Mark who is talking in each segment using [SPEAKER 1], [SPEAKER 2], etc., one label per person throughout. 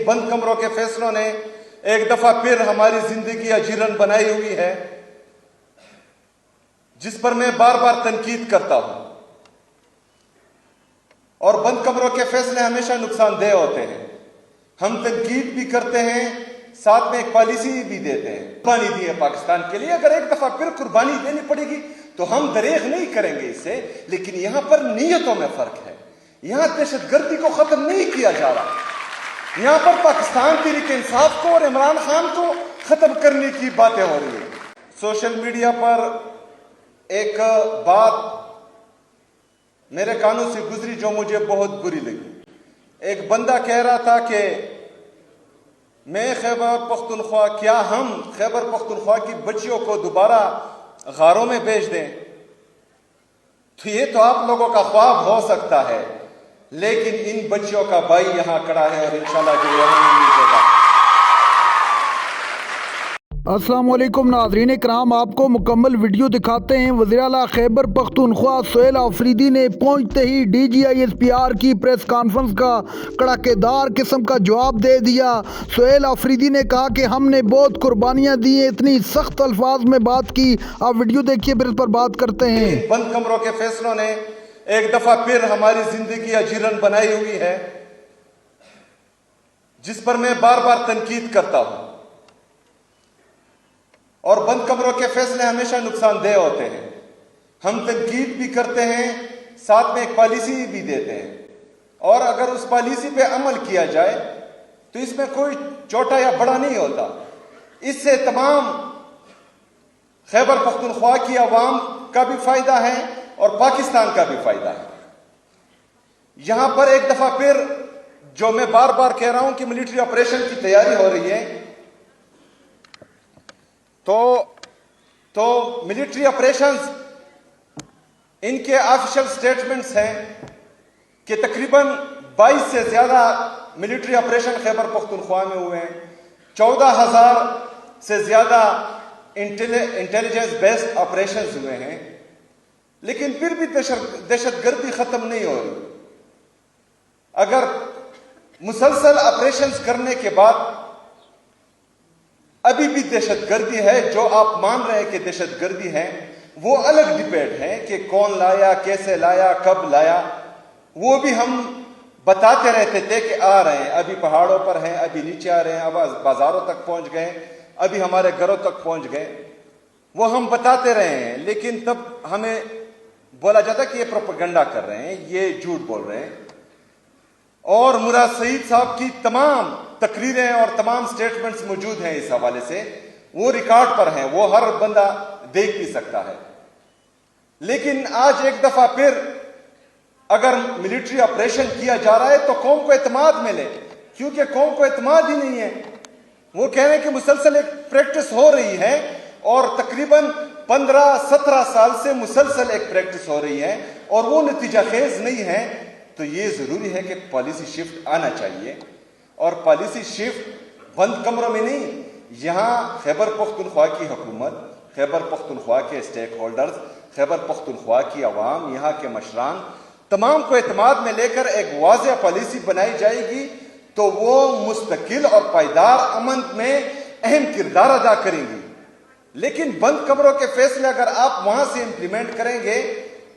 [SPEAKER 1] ان بند کمروں کے فیصلوں نے ایک دفعہ پھر ہماری زندگی اجیرن بنائی ہوئی ہے، جس پر میں بار بار تنقید کرتا ہوں۔ اور بند کمروں کے فیصلے ہمیشہ نقصان دہ ہوتے ہیں۔ ہم تنقید بھی کرتے ہیں، ساتھ میں ایک پالیسی بھی دیتے ہیں۔ قربانی دی ہے پاکستان کے لیے، اگر ایک دفعہ پھر قربانی دینی پڑے گی تو ہم دریغ نہیں کریں گے اس سے، لیکن یہاں پر نیتوں میں فرق ہے۔ یہاں دہشت گردی کو ختم نہیں کیا جا رہا، یہاں پر پاکستان تحریک انصاف کو اور عمران خان کو ختم کرنے کی باتیں ہو رہی ہیں۔ سوشل میڈیا پر ایک بات میرے کانوں سے گزری جو مجھے بہت بری لگی۔ ایک بندہ کہہ رہا تھا کہ میں خیبر پختونخوا، کیا ہم خیبر پختونخوا کی بچیوں کو دوبارہ غاروں میں بھیج دیں؟ تو یہ تو آپ لوگوں کا خواب ہو سکتا ہے، لیکن ان بچیوں کا بھائی یہاں کھڑا ہے اور انشاءاللہ جو یہاں ملے گا۔
[SPEAKER 2] السلام علیکم ناظرین کرام، آپ کو مکمل ویڈیو دکھاتے ہیں۔ وزیر اعلیٰ خیبر پختونخوا سہیل آفریدی نے پہنچتے ہی D G I S P R کی پریس کانفرنس کا کڑاکے دار قسم کا جواب دے دیا۔ سہیل آفریدی نے کہا کہ ہم نے بہت قربانیاں دی ہیں، اتنی سخت الفاظ میں بات کی۔ آپ ویڈیو دیکھیے پھر اس پر بات کرتے ہیں۔
[SPEAKER 1] بند کمروں کے فیصلوں نے ایک دفعہ پھر ہماری زندگی اجیرن بنائی ہوئی ہے، جس پر میں بار بار تنقید کرتا ہوں۔ اور بند کمروں کے فیصلے ہمیشہ نقصان دہ ہوتے ہیں۔ ہم تنقید بھی کرتے ہیں، ساتھ میں ایک پالیسی بھی دیتے ہیں، اور اگر اس پالیسی پہ عمل کیا جائے تو اس میں کوئی چھوٹا یا بڑا نہیں ہوتا۔ اس سے تمام خیبر پختونخوا کی عوام کا بھی فائدہ ہے اور پاکستان کا بھی فائدہ ہے۔ یہاں پر ایک دفعہ پھر جو میں بار بار کہہ رہا ہوں کہ ملٹری آپریشن کی تیاری ہو رہی ہے، تو ملٹری آپریشنز، ان کے آفیشل سٹیٹمنٹس ہیں کہ تقریباً 22 سے زیادہ ملٹری آپریشن خیبر پختونخوا میں ہوئے ہیں، 14,000 سے زیادہ انٹیلیجنس بیسڈ آپریشنز ہوئے ہیں، لیکن پھر بھی دہشت گردی ختم نہیں ہو رہی۔ اگر مسلسل آپریشنز کرنے کے بعد ابھی بھی دہشت گردی ہے، جو آپ مان رہے ہیں کہ دہشت گردی ہے، وہ الگ ڈیبیٹ ہے کہ کون لایا، کیسے لایا، کب لایا۔ وہ بھی ہم بتاتے رہتے تھے کہ آ رہے ہیں، ابھی پہاڑوں پر ہیں، ابھی نیچے آ رہے ہیں، اب بازاروں تک پہنچ گئے، ابھی ہمارے گھروں تک پہنچ گئے۔ وہ ہم بتاتے رہے ہیں، لیکن تب ہمیں بولا جاتا کہ یہ پروپیگنڈا کر رہے ہیں، یہ جھوٹ بول رہے ہیں۔ اور مراد سعید صاحب کی تمام تقریریں اور تمام سٹیٹمنٹس موجود ہیں اس حوالے سے، وہ ریکارڈ پر ہیں، وہ ہر بندہ دیکھ بھی سکتا ہے۔ لیکن آج ایک دفعہ پھر اگر ملٹری آپریشن کیا جا رہا ہے تو قوم کو اعتماد ملے، کیونکہ قوم کو اعتماد ہی نہیں ہے۔ وہ کہہ رہے ہیں کہ مسلسل ایک پریکٹس ہو رہی ہے، اور تقریباً 15-17 سال سے مسلسل ایک پریکٹس ہو رہی ہے، اور وہ نتیجہ خیز نہیں ہے۔ تو یہ ضروری ہے کہ پالیسی شفٹ آنا چاہیے، اور پالیسی شفٹ بند کمروں میں نہیں، یہاں خیبر پختونخوا کی حکومت، خیبر پختونخوا کے اسٹیک ہولڈرز، خیبر پختونخوا کی عوام، یہاں کے مشران، تمام کو اعتماد میں لے کر ایک واضح پالیسی بنائی جائے گی تو وہ مستقل اور پائیدار امن میں اہم کردار ادا کریں گی۔ لیکن بند کمروں کے فیصلے اگر آپ وہاں سے امپلیمنٹ کریں گے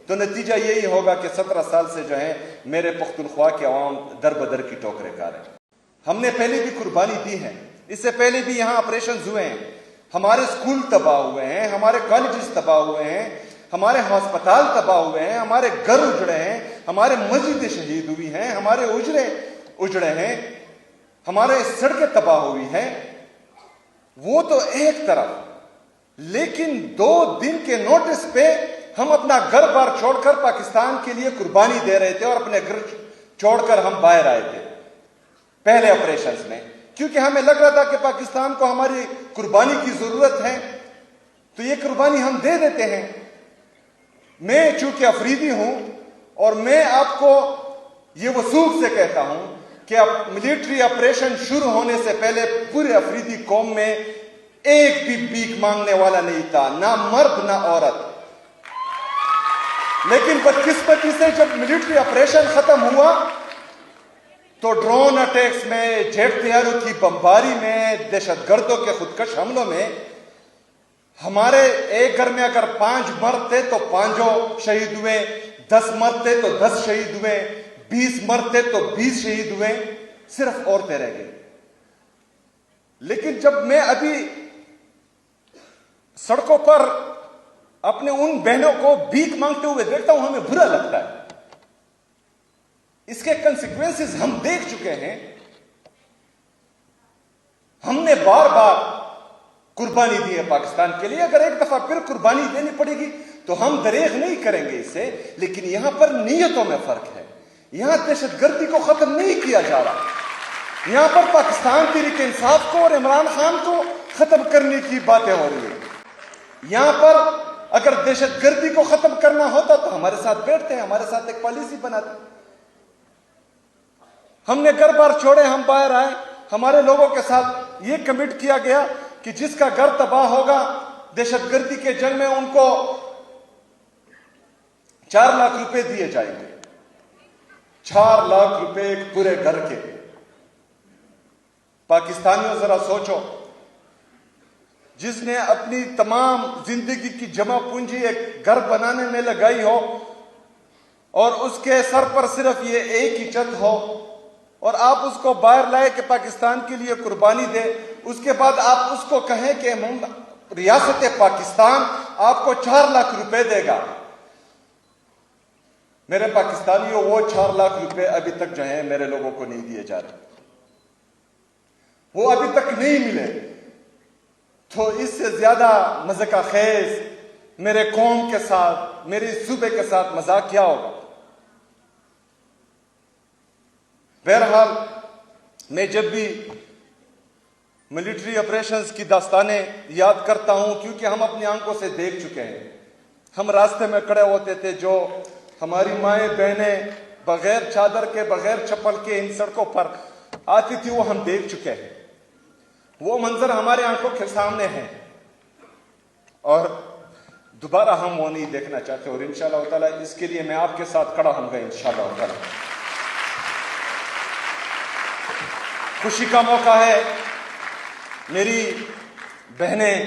[SPEAKER 1] تو نتیجہ یہی ہوگا کہ 17 سال سے جو ہے میرے پختونخوا کے عوام در بدر کی ٹوکریں کھا رہے ہیں۔ ہم نے پہلے بھی قربانی دی ہے، اس سے پہلے بھی یہاں آپریشنز ہوئے ہیں، ہمارے اسکول تباہ ہوئے ہیں، ہمارے کالجز تباہ ہوئے ہیں، ہمارے ہسپتال تباہ ہوئے ہیں، ہمارے گھر اجڑے ہیں، ہمارے مسجدیں شہید ہوئی ہیں، ہمارے اجڑے ہیں، ہمارے سڑکیں تباہ ہوئی ہیں۔ وہ تو ایک طرف، لیکن 2 دن کے نوٹس پہ ہم اپنا گھر بار چھوڑ کر پاکستان کے لیے قربانی دے رہے تھے، اور اپنے گھر چھوڑ کر ہم باہر آئے تھے پہلے آپریشنز میں، کیونکہ ہمیں لگ رہا تھا کہ پاکستان کو ہماری قربانی کی ضرورت ہے، تو یہ قربانی ہم دے دیتے ہیں۔ میں چونکہ افریدی ہوں، اور میں آپ کو یہ وثوق سے کہتا ہوں کہ ملٹری آپریشن شروع ہونے سے پہلے پورے افریدی قوم میں ایک بھی بھیک مانگنے والا نہیں تھا، نہ مرد نہ عورت۔ لیکن بدقسمتی سے جب ملٹری آپریشن ختم ہوا تو ڈرون اٹیکس میں، جیٹ طیاروں کی بمباری میں، دہشت گردوں کے خودکش حملوں میں ہمارے ایک گھر میں اگر 5 مرد تھے تو 5 شہید ہوئے، 10 مرد تھے تو 10 شہید ہوئے، 20 مرد تھے تو 20 شہید ہوئے، صرف عورتیں رہ گئی۔ لیکن جب میں ابھی سڑکوں پر اپنے ان بہنوں کو بھیک مانگتے ہوئے دیکھتا ہوں، ہمیں برا لگتا ہے۔ اس کے کنسیکوینسز ہم دیکھ چکے ہیں۔ ہم نے بار بار قربانی دی ہے پاکستان کے لیے، اگر ایک دفعہ پھر قربانی دینی پڑے گی تو ہم دریغ نہیں کریں گے اس سے، لیکن یہاں پر نیتوں میں فرق ہے۔ یہاں دہشت گردی کو ختم نہیں کیا جا رہا، یہاں پر پاکستان تحریک انصاف کو اور عمران خان کو ختم کرنے کی باتیں ہو رہی ہیں۔ یہاں پر اگر دہشت گردی کو ختم کرنا ہوتا تو ہمارے ساتھ بیٹھتے ہیں، ہمارے ساتھ ایک پالیسی بناتے۔ ہم نے گھر بار چھوڑے، ہم باہر آئے، ہمارے لوگوں کے ساتھ یہ کمٹ کیا گیا کہ جس کا گھر تباہ ہوگا دہشت گردی کے جنگ میں ان کو 4 لاکھ روپے دیے جائیں گے۔ 4 لاکھ روپے ایک پورے گھر کے۔ پاکستانیوں ذرا سوچو، جس نے اپنی تمام زندگی کی جمع پونجی ایک گھر بنانے میں لگائی ہو اور اس کے سر پر صرف یہ ایک ہی چھت ہو، اور آپ اس کو باہر لائے کہ پاکستان کے لیے قربانی دے، اس کے بعد آپ اس کو کہیں کہ ریاست پاکستان آپ کو 4 لاکھ روپے دے گا۔ میرے پاکستانیوں، وہ 4 لاکھ روپے ابھی تک جو ہیں میرے لوگوں کو نہیں دیے جا رہے، وہ ابھی تک نہیں ملے۔ تو اس سے زیادہ مذاق خیز میرے قوم کے ساتھ، میرے صوبے کے ساتھ مذاق کیا ہوگا؟ بہرحال میں جب بھی ملٹری آپریشنز کی داستانیں یاد کرتا ہوں، کیونکہ ہم اپنی آنکھوں سے دیکھ چکے ہیں، ہم راستے میں کھڑے ہوتے تھے، جو ہماری مائیں بہنیں بغیر چادر کے، بغیر چپل کے ان سڑکوں پر آتی تھی، وہ ہم دیکھ چکے ہیں۔ وہ منظر ہمارے آنکھوں کے سامنے ہے، اور دوبارہ ہم وہ نہیں دیکھنا چاہتے، اور انشاءاللہ تعالی اس کے لیے میں آپ کے ساتھ کھڑا ہوں گا انشاءاللہ تعالی۔ خوشی کا موقع ہے، میری بہنیں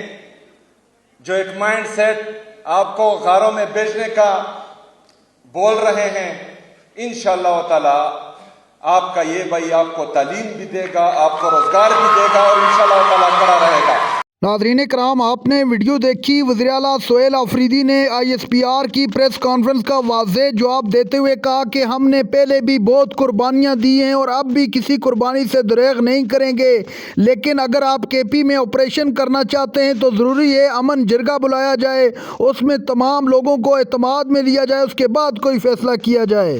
[SPEAKER 1] جو ایک مائنڈ سیٹ آپ کو غاروں میں بیچنے کا بول رہے ہیں، انشاءاللہ تعالی آپ کا یہ بھائی آپ کو تعلیم بھی دے گا، آپ کو روزگار بھی دے گا، اور انشاءاللہ تعالی کھڑا رہے گا۔
[SPEAKER 2] ناظرین کرام، آپ نے ویڈیو دیکھی، وزیر اعلیٰ سہیل آفریدی نے ISPR کی پریس کانفرنس کا واضح جواب دیتے ہوئے کہا کہ ہم نے پہلے بھی بہت قربانیاں دی ہیں اور اب بھی کسی قربانی سے دریغ نہیں کریں گے، لیکن اگر آپ KP میں آپریشن کرنا چاہتے ہیں تو ضروری ہے امن جرگہ بلایا جائے، اس میں تمام لوگوں کو اعتماد میں لیا جائے، اس کے بعد کوئی فیصلہ کیا جائے۔